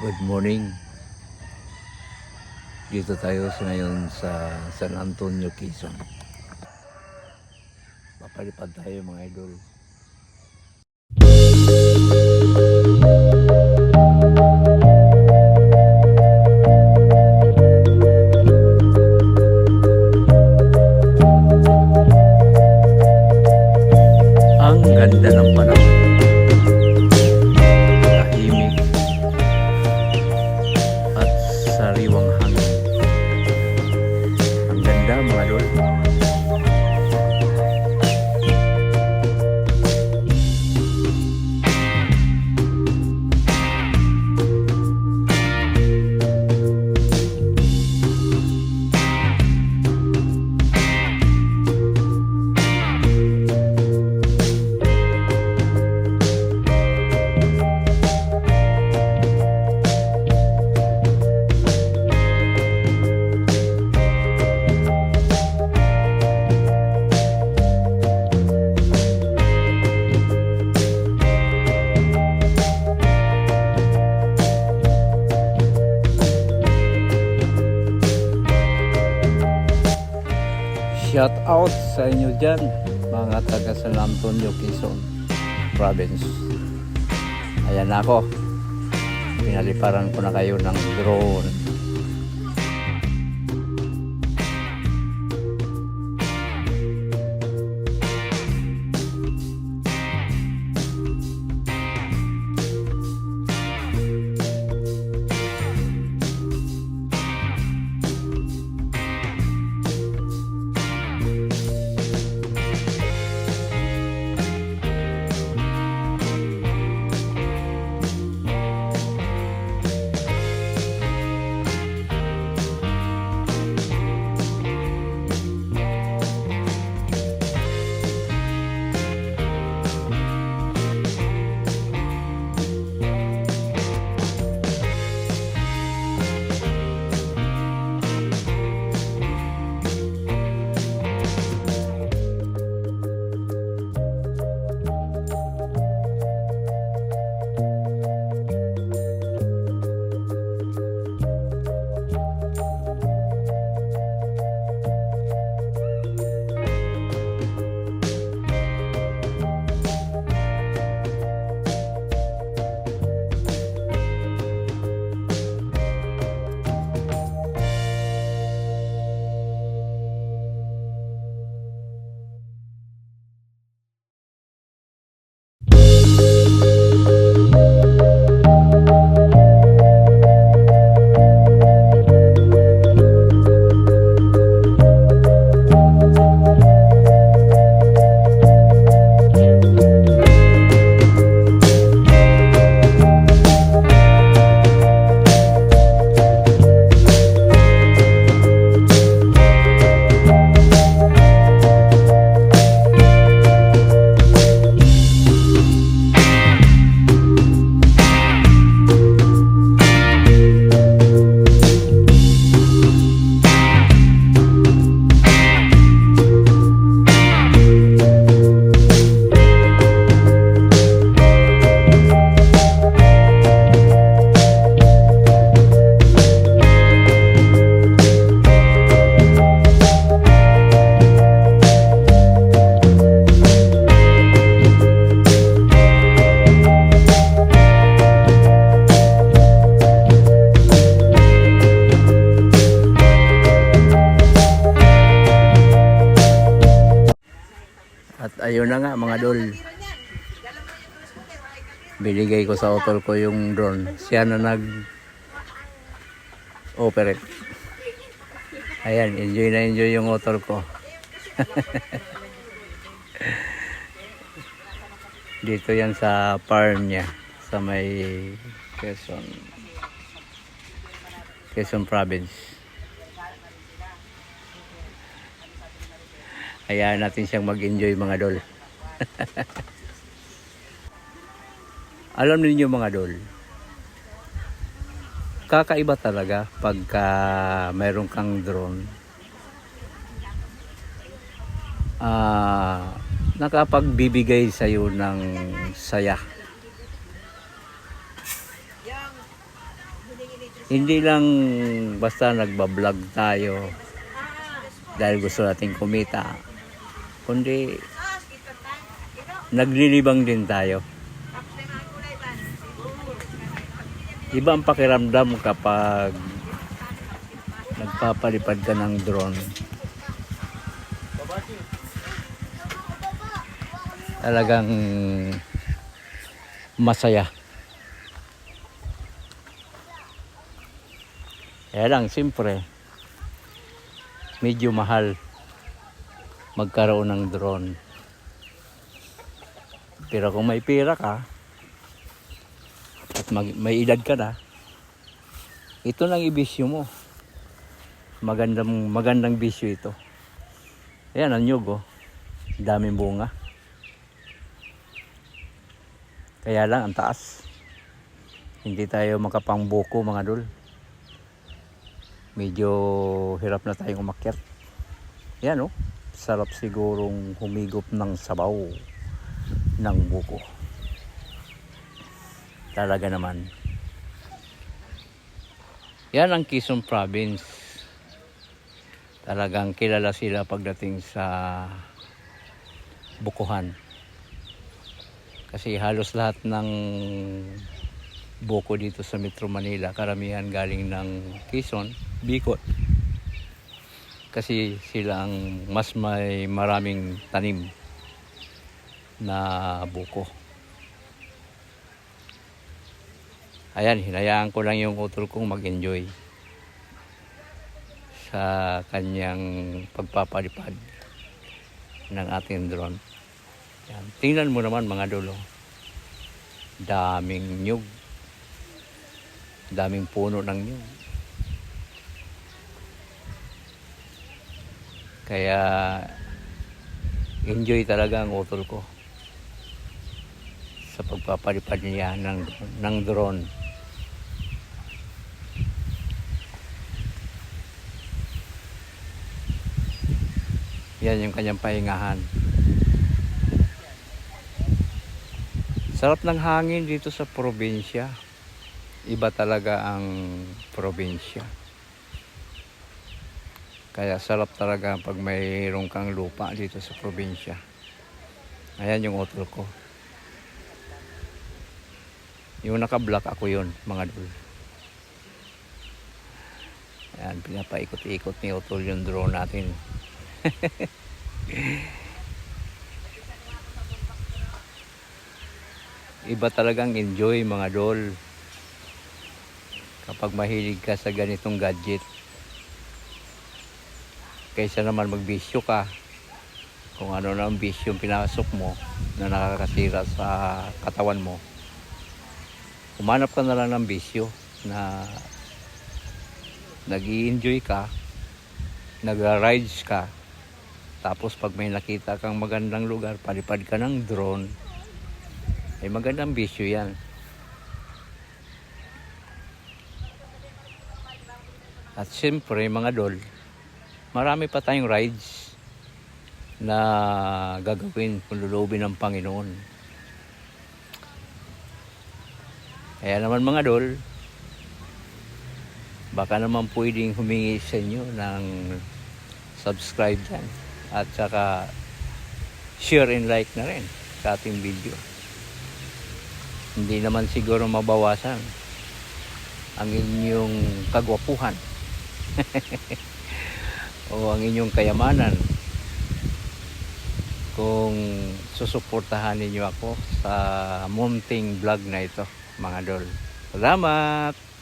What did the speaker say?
Good morning. Dito tayo ngayon sa San Antonio, Quezon. Papalipad tayo mga idol. Ang ganda ng panahon. Tahimik at sariwang hangin. Ang ganda mga idol. Shout out sa inyo dyan, mga taga San Antonio, Quezon Province. Ayan ako. Pinaliparan ko na kayo ng drone. At ayun na nga mga dol. Binigay ko sa utol ko yung drone. Siya na nag-operate. Ayan, enjoy na enjoy yung utol ko. Dito yan sa farm niya. Sa may Quezon Province. Hayaan natin siyang mag-enjoy mga dol. Alam niyo mga dol, kakaiba talaga pagka mayroon kang drone. Nakapagbibigay sa iyo ng saya. Hindi lang basta nagbablog tayo dahil gusto nating kumita, kundi naglilibang din tayo. Iba ang pakiramdam kapag nagpapalipad ka ng drone. Talagang masaya. Kaya lang, siyempre, medyo mahal magkaroon ng drone. Pero kung may pera ka, at may edad ka na, ito lang ibisyo mo. Magandang bisyo ito. Ayan, ang nyug, oh. Daming bunga. Kaya lang, ang taas. Hindi tayo makapangbuko, mga dol. Medyo hirap na tayong umakyat. Yan, oh. Sarap sigurong humigop ng sabaw ng buko. Talaga naman. Yan ang Quezon Province. Talagang kilala sila pagdating sa bukuhan. Kasi halos lahat ng buko dito sa Metro Manila, karamihan galing ng Quezon, Bicol. Kasi sila ang mas may maraming tanim na buko. Ayan, hinayaan ko lang yung utol kong mag-enjoy sa kanyang pagpapalipad ng ating drone. Yan. Tingnan mo naman mga dulo. Daming nyug. Daming puno ng nyug. Kaya enjoy talaga ang utol ko sa pagpapalipad niya ng drone. Yan yung kanyang pahingahan. Sarap ng hangin dito sa probinsya. Iba talaga ang probinsya. Kaya sarap talaga pag mayroon kang lupa dito sa probinsya. Ayan yung utol ko. Yung naka-block ako yun, mga dul. Ayan, pinapaikot-ikot ni utol yung drone natin. Iba talagang enjoy mga dol kapag mahilig ka sa ganitong gadget, kaysa naman magbisyo ka kung ano na ang bisyo yung pinasok mo na nakakasira sa katawan mo. Umanap ka na lang ng bisyo na nag-i-enjoy ka, nag-rides ka. Tapos pag may nakita kang magandang lugar, palipad ka ng drone, ay magandang bisyo yan. At siyempre mga dol, marami pa tayong rides na gagawin kung lulubin ng Panginoon. Kaya naman mga dol, baka naman pwedeng humingi sa inyo ng subscribe dyan. At saka share and like na rin sa ating video. Hindi naman siguro mabawasan ang inyong kagwapuhan o ang inyong kayamanan kung susuportahan ninyo ako sa munting vlog na ito, mga dol. Salamat!